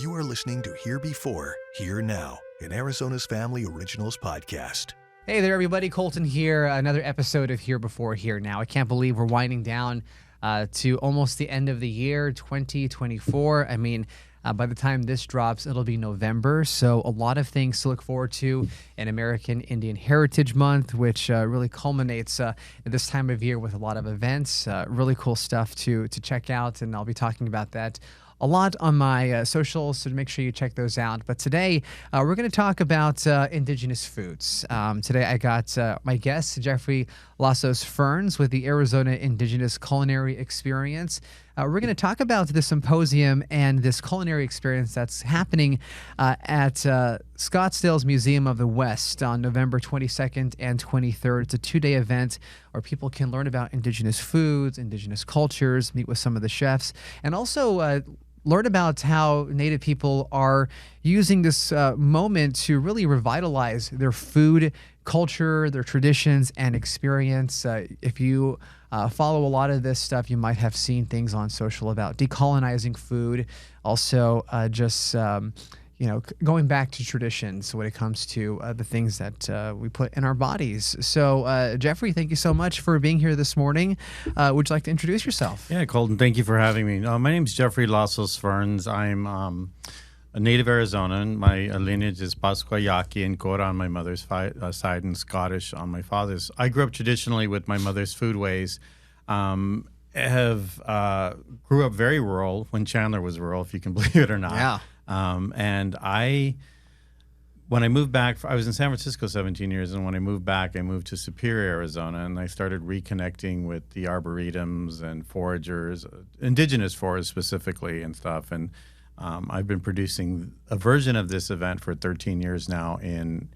You are listening to Here Before, Here Now, an Arizona's Family Originals podcast. Hey there, everybody. Colton here. Another episode of Here Before, Here Now. I can't believe we're winding down to almost the end of the year, 2024. I mean, by the time this drops, it'll be November. So a lot of things to look forward to in American Indian Heritage Month, which really culminates at this time of year with a lot of events. Really cool stuff to check out, and I'll be talking about that a lot on my socials, so make sure you check those out. But today, we're going to talk about Indigenous foods. Today, I got my guest, Jeffrey Lazos-Fern, with the Arizona Indigenous Culinary Experience. We're going to talk about the symposium and this culinary experience that's happening at Scottsdale's Museum of the West on November 22nd and 23rd. It's a two-day event where people can learn about Indigenous foods, Indigenous cultures, meet with some of the chefs, and also learn about how Native people are using this moment to really revitalize their food culture, their traditions, and experience. If you follow a lot of this stuff, you might have seen things on social about decolonizing food, also going back to traditions when it comes to the things that we put in our bodies. So, Jeffrey, thank you so much for being here this morning. Would you like to introduce yourself? Yeah, Colton, thank you for having me. My name is Jeffrey Lazos-Fern. I'm a native Arizonan. My lineage is Pasquayaki and Kora on my mother's side and Scottish on my father's. I grew up traditionally with my mother's foodways. Grew up very rural when Chandler was rural, if you can believe it or not. Yeah. When I moved back, I was in San Francisco 17 years, and when I moved back, I moved to Superior, Arizona, and I started reconnecting with the arboretums and foragers, indigenous forests specifically and stuff. And I've been producing a version of this event for 13 years now in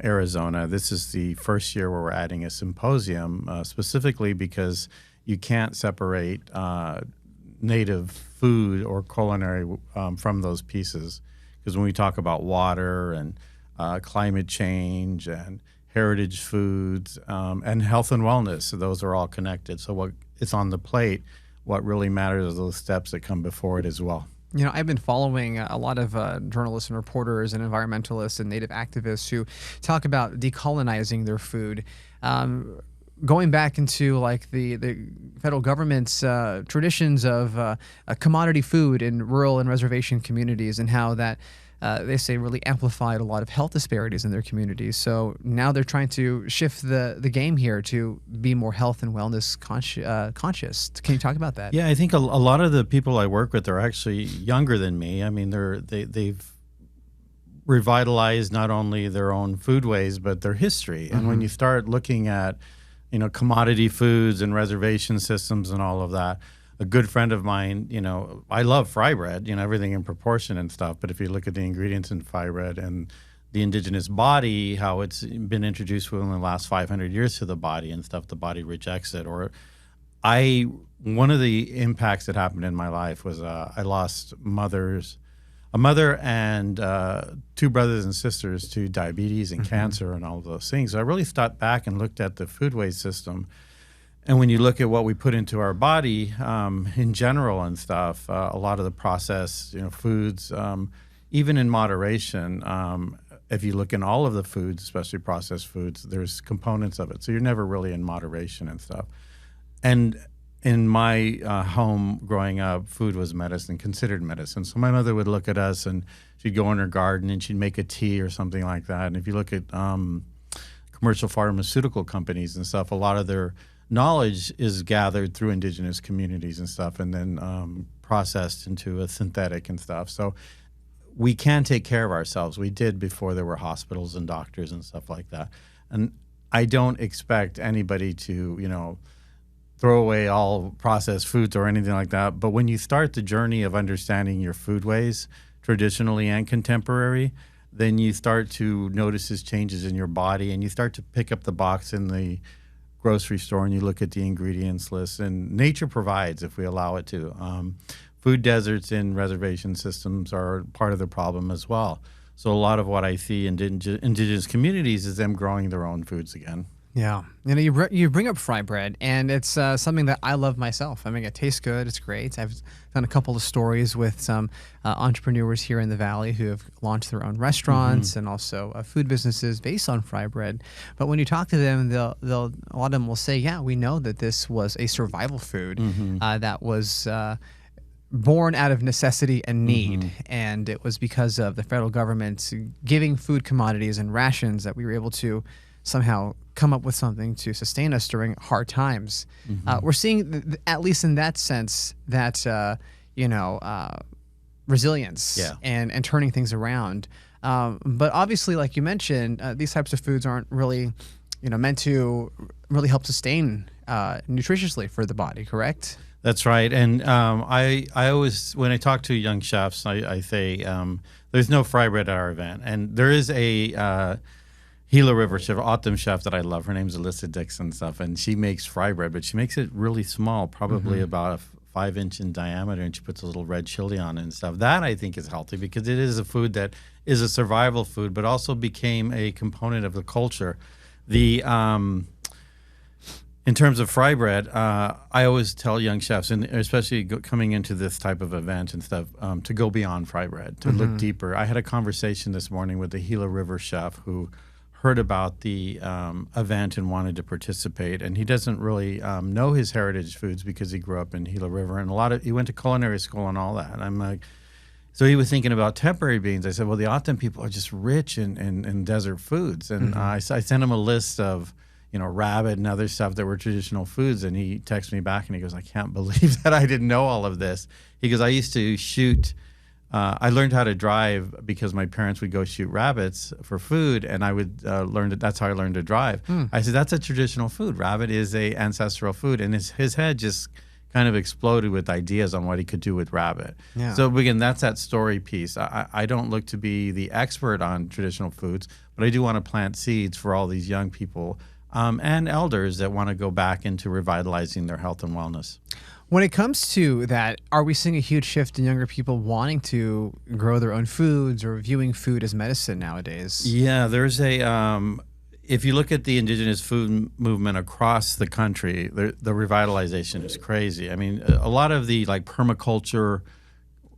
Arizona. This is the first year where we're adding a symposium, specifically because you can't separate native food or culinary from those pieces, because when we talk about water and climate change and heritage foods and health and wellness, so those are all connected. So what it's on the plate, what really matters are those steps that come before it as well. You know, I've been following a lot of journalists and reporters and environmentalists and Native activists who talk about decolonizing their food. Going back into like the federal government's traditions of commodity food in rural and reservation communities, and how that they say really amplified a lot of health disparities in their communities. So now they're trying to shift the game here to be more health and wellness conscious. Can you talk about that? Yeah, I think a lot of the people I work with are actually younger than me. I mean, they've revitalized not only their own foodways but their history. And when you start looking at commodity foods and reservation systems and all of that. A good friend of mine, I love fry bread, everything in proportion and stuff. But if you look at the ingredients in fry bread and the indigenous body, how it's been introduced within the last 500 years to the body and stuff, the body rejects it. One of the impacts that happened in my life was I lost a mother and two brothers and sisters to diabetes and cancer and all of those things. So I really stepped back and looked at the foodway system. And when you look at what we put into our body in general and stuff, a lot of the processed foods, even in moderation, if you look in all of the foods, especially processed foods, there's components of it. So you're never really in moderation and stuff. And in my home growing up, food was medicine, considered medicine. So my mother would look at us and she'd go in her garden and she'd make a tea or something like that. And if you look at commercial pharmaceutical companies and stuff, a lot of their knowledge is gathered through indigenous communities and stuff, and then processed into a synthetic and stuff. So we can take care of ourselves. We did before there were hospitals and doctors and stuff like that. And I don't expect anybody to, throw away all processed foods or anything like that. But when you start the journey of understanding your foodways, traditionally and contemporary, then you start to notice these changes in your body, and you start to pick up the box in the grocery store and you look at the ingredients list. And nature provides if we allow it to. Food deserts in reservation systems are part of the problem as well. So a lot of what I see in indigenous communities is them growing their own foods again. Yeah, you bring up fry bread, and it's something that I love myself. I mean, it tastes good. It's great. I've done a couple of stories with some entrepreneurs here in the valley who have launched their own restaurants and also food businesses based on fry bread. But when you talk to them, they'll a lot of them will say, "Yeah, we know that this was a survival food that was." Born out of necessity and need, and it was because of the federal government giving food commodities and rations that we were able to somehow come up with something to sustain us during hard times. We're seeing, at least in that sense, that resilience and turning things around. But obviously, like you mentioned, these types of foods aren't really meant to really help sustain nutritiously for the body, correct? That's right. And I always, when I talk to young chefs, I say there's no fry bread at our event. And there is a Gila River chef, Autumn chef that I love. Her name's Alyssa Dixon stuff. And she makes fry bread, but she makes it really small, probably about a 5-inch in diameter. And she puts a little red chili on it and stuff. That I think is healthy because it is a food that is a survival food, but also became a component of the culture. In terms of fry bread, I always tell young chefs, and especially coming into this type of event and stuff, to go beyond fry bread, to look deeper. I had a conversation this morning with the Gila River chef who heard about the event and wanted to participate. And he doesn't really know his heritage foods because he grew up in Gila River, and he went to culinary school and all that. And I'm like, so he was thinking about temporary beans. I said, well, the Autumn people are just rich in desert foods. And I sent him a list of rabbit and other stuff that were traditional foods. And he texted me back and he goes, I can't believe that I didn't know all of this. He goes, I used to shoot, I learned how to drive because my parents would go shoot rabbits for food. And I would that's how I learned to drive. I said, that's a traditional food. Rabbit is a ancestral food. And his head just kind of exploded with ideas on what he could do with rabbit. Yeah. So again, that's that story piece. I don't look to be the expert on traditional foods, but I do want to plant seeds for all these young people and elders that want to go back into revitalizing their health and wellness. When it comes to that, are we seeing a huge shift in younger people wanting to grow their own foods or viewing food as medicine nowadays? Yeah, there's if you look at the indigenous food movement across the country, the revitalization is crazy. I mean, a lot of the permaculture,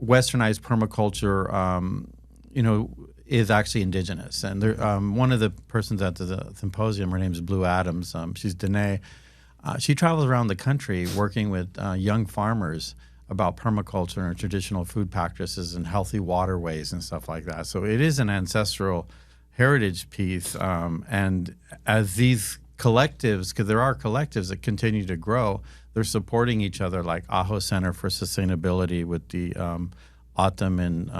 westernized permaculture, is actually indigenous. And one of the persons at the symposium, her name is Blue Adams. She's Danella. She travels around the country working with young farmers about permaculture and traditional food practices and healthy waterways and stuff like that. So it is an ancestral heritage piece. And as these collectives, because there are collectives that continue to grow, they're supporting each other, like Ajo Center for Sustainability with the Autumn in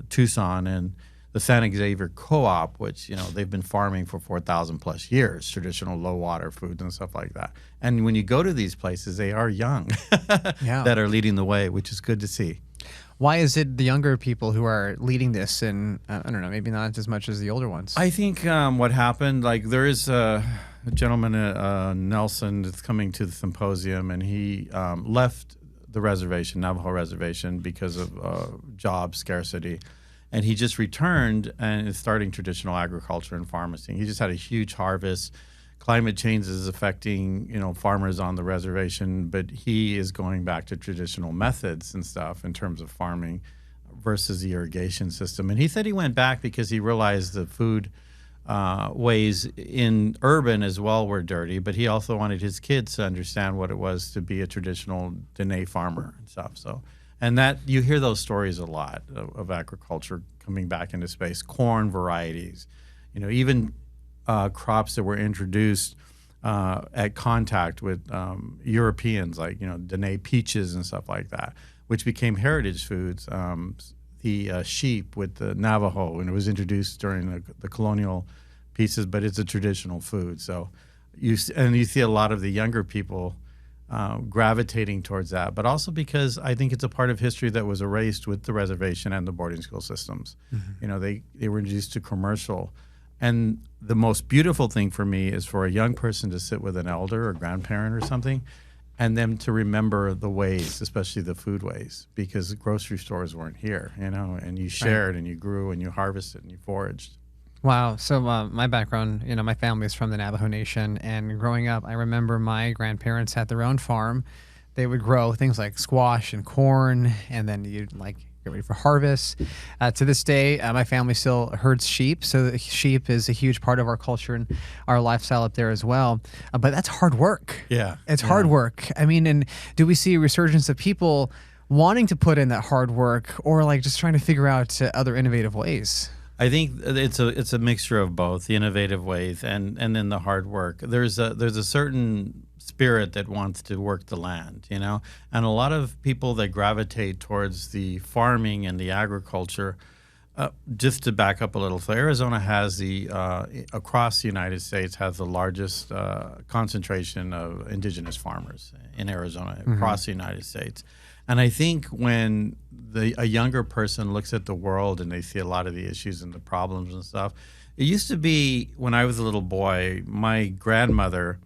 Tucson, and the San Xavier Co-op, which they've been farming for 4,000 plus years, traditional low water foods and stuff like that. And when you go to these places, they are young that are leading the way, which is good to see. Why is it the younger people who are leading this, and I don't know, maybe not as much as the older ones? I think what happened, there is a gentleman, Nelson, that's coming to the symposium, and he left the reservation, Navajo reservation, because of job scarcity. And he just returned and is starting traditional agriculture and farming. He just had a huge harvest. Climate change is affecting, farmers on the reservation, but he is going back to traditional methods and stuff in terms of farming versus the irrigation system. And he said he went back because he realized the food ways in urban as well were dirty, but he also wanted his kids to understand what it was to be a traditional Dene farmer and stuff. So. And that you hear those stories a lot of agriculture coming back into space, corn varieties, even crops that were introduced at contact with Europeans, like Dene peaches and stuff like that, which became heritage foods. The sheep with the Navajo, and it was introduced during the colonial pieces, but it's a traditional food. So you see a lot of the younger people gravitating towards that, but also because I think it's a part of history that was erased with the reservation and the boarding school systems. They were introduced to commercial. And the most beautiful thing for me is for a young person to sit with an elder or grandparent or something, and them to remember the ways, especially the food ways, because grocery stores weren't here, and you shared and you grew and you harvested and you foraged. Wow. So my background, my family is from the Navajo Nation, and growing up, I remember my grandparents had their own farm. They would grow things like squash and corn, and then you'd like get ready for harvest. To this day, my family still herds sheep, so the sheep is a huge part of our culture and our lifestyle up there as well. But that's hard work. Yeah. It's hard work. I mean, and do we see a resurgence of people wanting to put in that hard work, or like just trying to figure out other innovative ways? I think it's a mixture of both the innovative ways and then the hard work. There's a certain spirit that wants to work the land, and a lot of people that gravitate towards the farming and the agriculture. Just to back up a little, so Arizona has across the United States has the largest concentration of indigenous farmers in Arizona across the United States. And I think when a younger person looks at the world and they see a lot of the issues and the problems and stuff, it used to be when I was a little boy, my grandmother,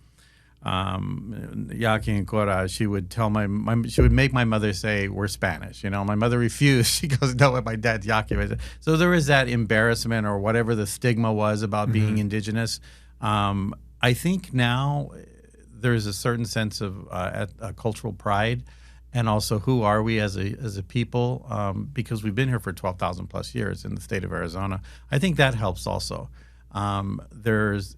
Yaki and Cora, she would tell she would make my mother say, "We're Spanish." My mother refused. She goes, "No, my dad's Yaki." So there was that embarrassment or whatever the stigma was about being indigenous. I think now there's a certain sense of cultural pride. And also, who are we as a people? Because we've been here for 12,000 plus years in the state of Arizona. I think that helps also. There's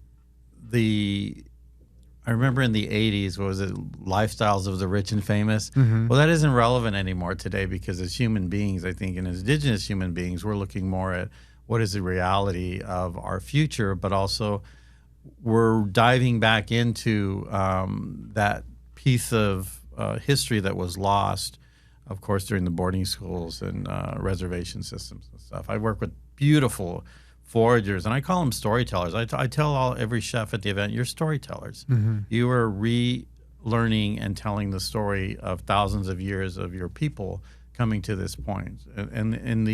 I remember in the 80s, what was it, Lifestyles of the Rich and Famous? Well, that isn't relevant anymore today because as human beings, I think, and as indigenous human beings, we're looking more at what is the reality of our future, but also we're diving back into that piece of history that was lost, of course, during the boarding schools and reservation systems and stuff. I work with beautiful foragers, and I call them storytellers. I tell every chef at the event, you're storytellers. You are relearning and telling the story of thousands of years of your people coming to this point. And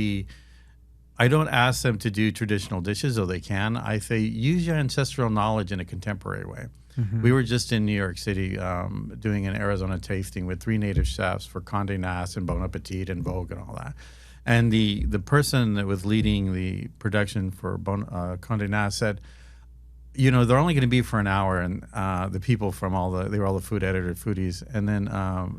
I don't ask them to do traditional dishes, though they can. I say, use your ancestral knowledge in a contemporary way. We were just in New York City doing an Arizona tasting with 3 native chefs for Condé Nast and Bon Appetit and Vogue and all that. And the person that was leading the production for Condé Nast said, they're only going to be for an hour, and the people from they were all the food editor foodies, and then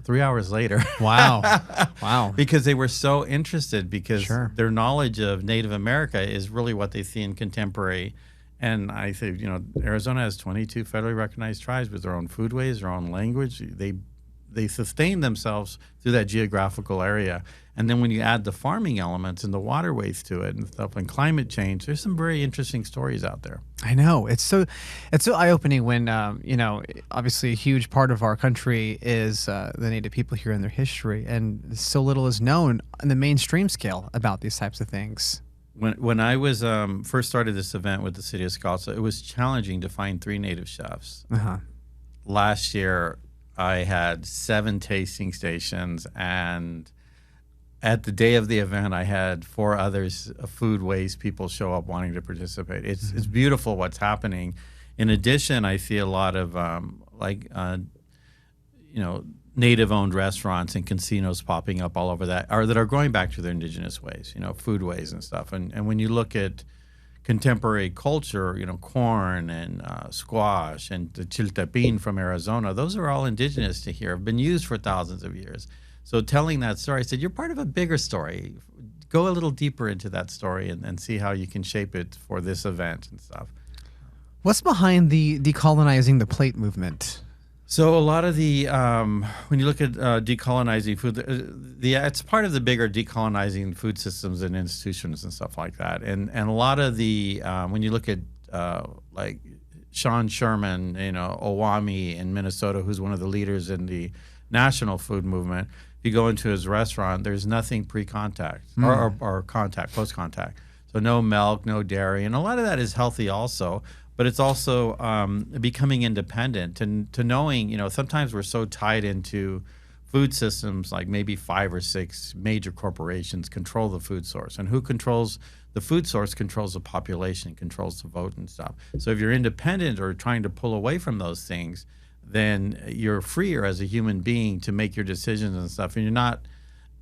3 hours later, wow, because they were so interested because Sure. their knowledge of Native America is really what they see in contemporary. And I say, Arizona has 22 federally recognized tribes with their own foodways, their own language. They sustain themselves through that geographical area. And then when you add the farming elements and the waterways to it and stuff and climate change, there's some very interesting stories out there. I know. It's so eye-opening when, obviously a huge part of our country is the Native people here and their history, and so little is known on the mainstream scale about these types of things. When I was first started this event with the city of Scottsdale, it was challenging to find 3 native chefs. Last year, I had 7 tasting stations, and at the day of the event, I had 4 others, food waste people show up wanting to participate. It's beautiful what's happening. In addition, I see a lot of native-owned restaurants and casinos popping up all over that are going back to their indigenous ways, foodways and stuff. And when you look at contemporary culture, corn and squash and the chiltepín from Arizona, those are all indigenous to here, have been used for thousands of years. So telling that story, I said, you're part of a bigger story. Go a little deeper into that story and see how you can shape it for this event and stuff. What's behind the decolonizing the plate movement? So a lot of the when you look at decolonizing food, it's part of the bigger decolonizing food systems and institutions and stuff like that. And a lot of the when you look at like Sean Sherman, Owami in Minnesota, who's one of the leaders in the national food movement. If you go into his restaurant, there's nothing pre-contact or contact, post-contact. So no milk, no dairy, and a lot of that is healthy also. But it's also becoming independent to knowing, sometimes we're so tied into food systems, like maybe 5 or 6 major corporations control the food source. And who controls the food source controls the population, controls the vote and stuff. So if you're independent or trying to pull away from those things, then you're freer as a human being to make your decisions and stuff. And you're not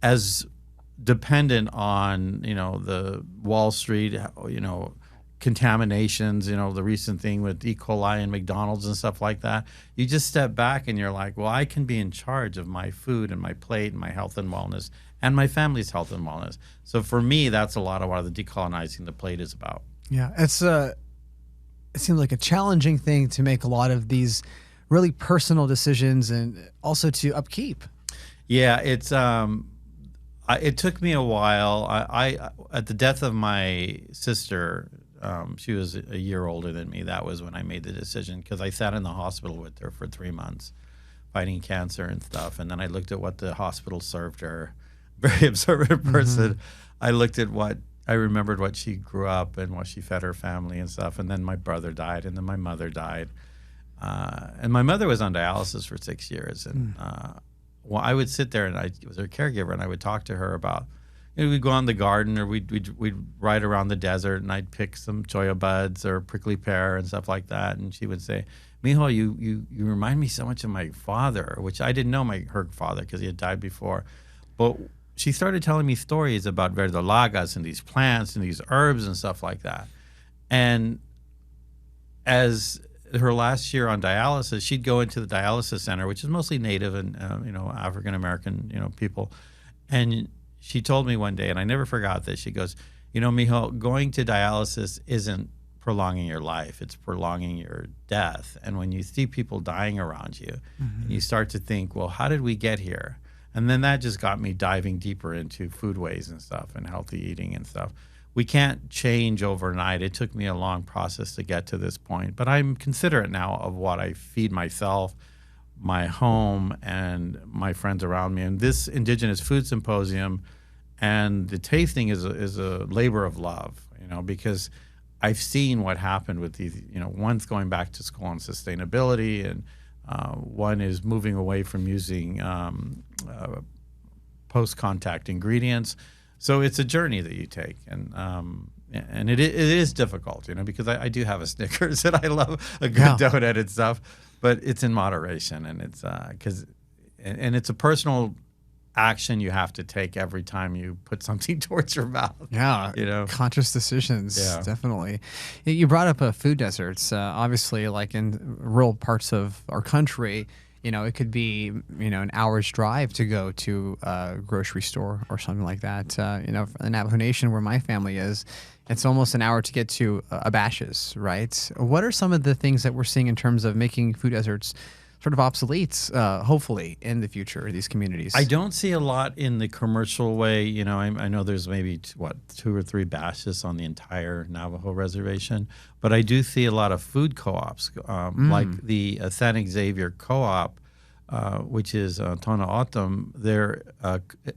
as dependent on, the Wall Street, contaminations, the recent thing with E. coli and McDonald's and stuff like that. You just step back and you're like, well, I can be in charge of my food and my plate and my health and wellness and my family's health and wellness. So for me, that's a lot of what the decolonizing the plate is about. Yeah, it seems like a challenging thing to make a lot of these really personal decisions and also to upkeep. Yeah, it took me a while. I at the death of my sister, she was a year older than me. That was when I made the decision, because I sat in the hospital with her for 3 months fighting cancer and stuff. And then I looked at what the hospital served her. Very observant person. I looked at I remembered what she grew up and what she fed her family and stuff. And then my brother died, and then my mother died. And my mother was on dialysis for 6 years. And well, I would sit there, and I was her caregiver, and I would talk to her about, we'd go on the garden, or we'd ride around the desert, and I'd pick some cholla buds or prickly pear and stuff like that. And she would say, Mijo, you remind me so much of my father, which I didn't know her father because he had died before. But she started telling me stories about verdolagas and these plants and these herbs and stuff like that. And as her last year on dialysis, she'd go into the dialysis center, which is mostly Native and African American people, and she told me one day, and I never forgot this. She goes, Mijo, going to dialysis isn't prolonging your life; it's prolonging your death. And when you see people dying around you, and you start to think, well, how did we get here? And then that just got me diving deeper into foodways and stuff and healthy eating and stuff. We can't change overnight. It took me a long process to get to this point, but I'm considerate now of what I feed myself, my home, and my friends around me. And this Indigenous Food Symposium and the tasting is a labor of love, because I've seen what happened with these, one's going back to school on sustainability, and one is moving away from using post-contact ingredients. So it's a journey that you take, and it is difficult, because I do have a Snickers and I love a good donut and stuff, but it's in moderation, and it's it's a personal action you have to take every time you put something towards your mouth. Yeah, conscious decisions, definitely. You brought up food deserts. Obviously, like in rural parts of our country, it could be, an hour's drive to go to a grocery store or something like that. The Navajo Nation, where my family is, it's almost an hour to get to Abash's, right? What are some of the things that we're seeing in terms of making food deserts sort of obsolete, hopefully, in the future, these communities? I don't see a lot in the commercial way. I know there's maybe, 2 or 3 bashes on the entire Navajo reservation, but I do see a lot of food co-ops, like the San Xavier Co-op, which is Tona O'odham.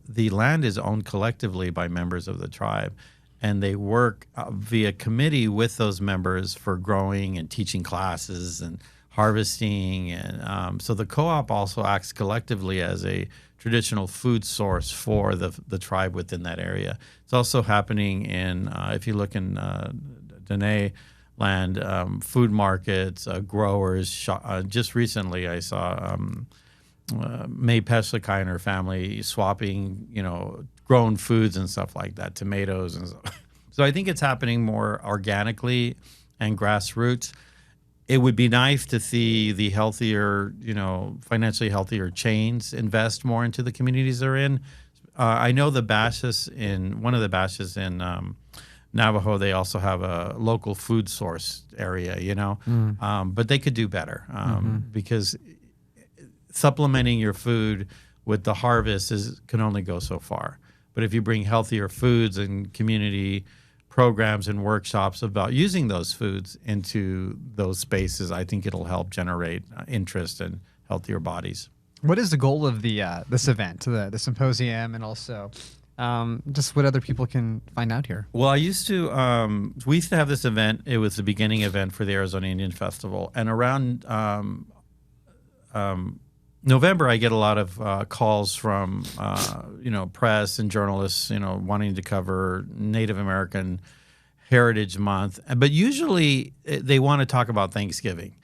The land is owned collectively by members of the tribe, and they work via committee with those members for growing and teaching classes and harvesting, and so the co-op also acts collectively as a traditional food source for the tribe within that area. It's also happening in, if you look in Dene land, food markets, growers. Just recently I saw May Peslikai and her family swapping, grown foods and stuff like that, tomatoes and stuff. So I think it's happening more organically and grassroots. It would be nice to see the healthier, financially healthier chains invest more into the communities they're in. I know one of the bashes in Navajo, they also have a local food source area, but they could do better because supplementing your food with the harvest can only go so far. But if you bring healthier foods and community programs and workshops about using those foods into those spaces, I think it'll help generate interest in healthier bodies. What is the goal of this event, the symposium, and also just what other people can find out here? Well, we used to have this event. It was the beginning event for the Arizona Indian Festival, and around November, I get a lot of calls from press and journalists, wanting to cover Native American Heritage Month. But usually they want to talk about Thanksgiving.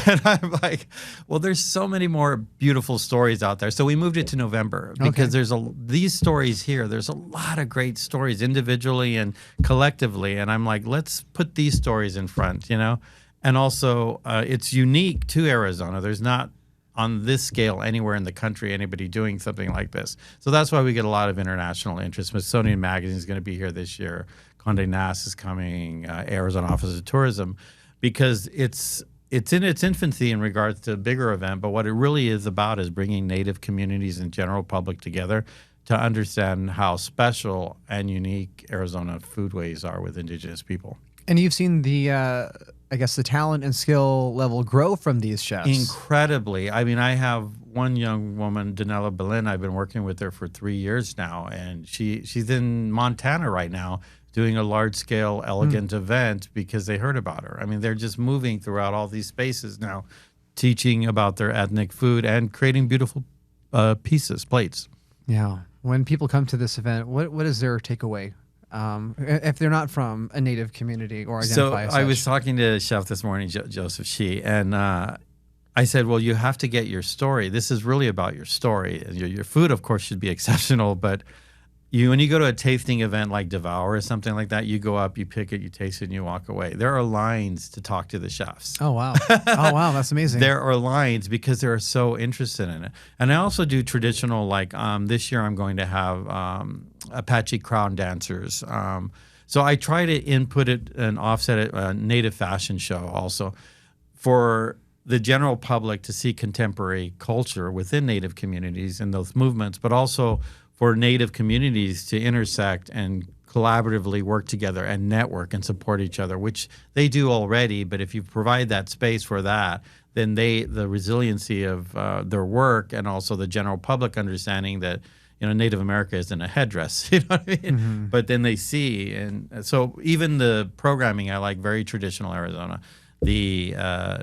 And I'm like, well, there's so many more beautiful stories out there. So we moved it to November because there's these stories here. There's a lot of great stories individually and collectively. And I'm like, let's put these stories in front, And also, it's unique to Arizona. There's not on this scale anywhere in the country anybody doing something like this. So that's why we get a lot of international interest. Smithsonian Magazine is going to be here this year. Condé Nast is coming, Arizona Office of Tourism, because it's in its infancy in regards to a bigger event, but what it really is about is bringing Native communities and general public together to understand how special and unique Arizona foodways are with Indigenous people. And you've seen the, I guess, the talent and skill level grow from these chefs. Incredibly. I mean, I have one young woman, Danella. I've been working with her for 3 years now, and she's in Montana right now doing a large-scale, elegant event because they heard about her. I mean, they're just moving throughout all these spaces now, teaching about their ethnic food and creating beautiful plates. Yeah. When people come to this event, what is their takeaway? If they're not from a Native community or identify as such? I was talking to a chef this morning, Joseph Shee, and I said, well, you have to get your story. This is really about your story. Your food, of course, should be exceptional, but when you go to a tasting event like Devour or something like that, you go up, you pick it, you taste it, and you walk away. There are lines to talk to the chefs. Oh, wow. Oh, wow. That's amazing. There are lines because they're so interested in it. And I also do traditional, like this year I'm going to have Apache crown dancers. So I try to input it and offset it, a native fashion show also for the general public to see contemporary culture within Native communities and those movements, but also for Native communities to intersect and collaboratively work together and network and support each other, which they do already. But if you provide that space for that, then the resiliency of their work and also the general public understanding that Native America isn't a headdress, you know what I mean? Mm-hmm. But then they see, and so even the programming, I like very traditional Arizona. The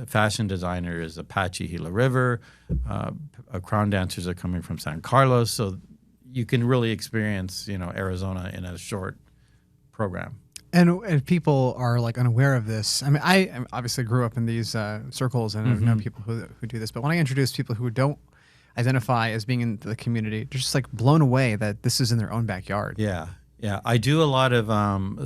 fashion designer is Apache Gila River. Crown dancers are coming from San Carlos, so you can really experience, Arizona in a short program. And if people are like unaware of this, I mean, I obviously grew up in these circles and I know people who do this, but when I introduce people who don't identify as being in the community, they're just like blown away that this is in their own backyard. Yeah. Yeah, I do a lot of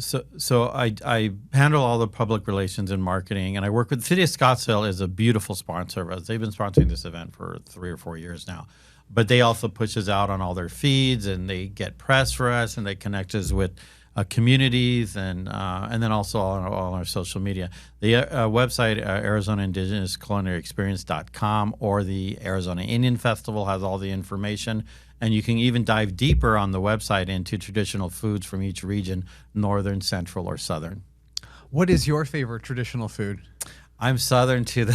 so I handle all the public relations and marketing, and I work with the City of Scottsdale is a beautiful sponsor of us. They've been sponsoring this event for 3 or 4 years now, but they also push us out on all their feeds, and they get press for us, and they connect us with communities, and then also on all our social media. The website Arizona Indigenous Culinary Experience.com or the Arizona Indian Festival has all the information. And you can even dive deeper on the website into traditional foods from each region, northern, central, or southern. What is your favorite traditional food? I'm southern to the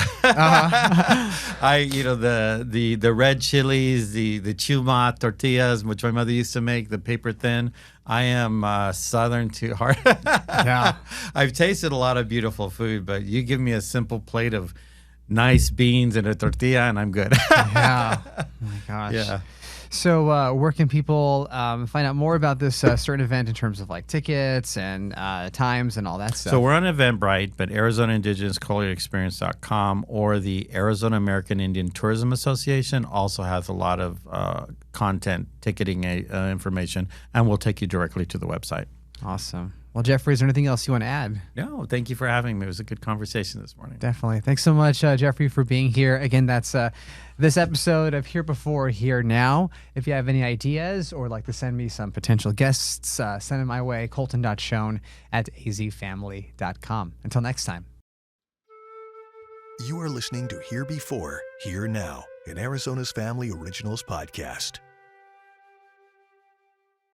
the red chilies, the chuma tortillas, which my mother used to make, the paper thin. I am southern to heart. Yeah. I've tasted a lot of beautiful food, but you give me a simple plate of nice beans and a tortilla, and I'm good. Yeah. Oh my gosh. Yeah. So where can people find out more about this certain event in terms of like tickets and times and all that stuff? So we're on Eventbrite, but Arizona Indigenous Culinary Experience.com or the Arizona American Indian Tourism Association also has a lot of content, ticketing information, and we'll take you directly to the website. Awesome. Well, Jeffrey, is there anything else you want to add? No, thank you for having me. It was a good conversation this morning. Definitely. Thanks so much, Jeffrey, for being here. Again, that's this episode of Here Before, Here Now. If you have any ideas or like to send me some potential guests, send them my way, colton.schoen@azfamily.com. Until next time. You are listening to Here Before, Here Now, an Arizona's Family Originals podcast.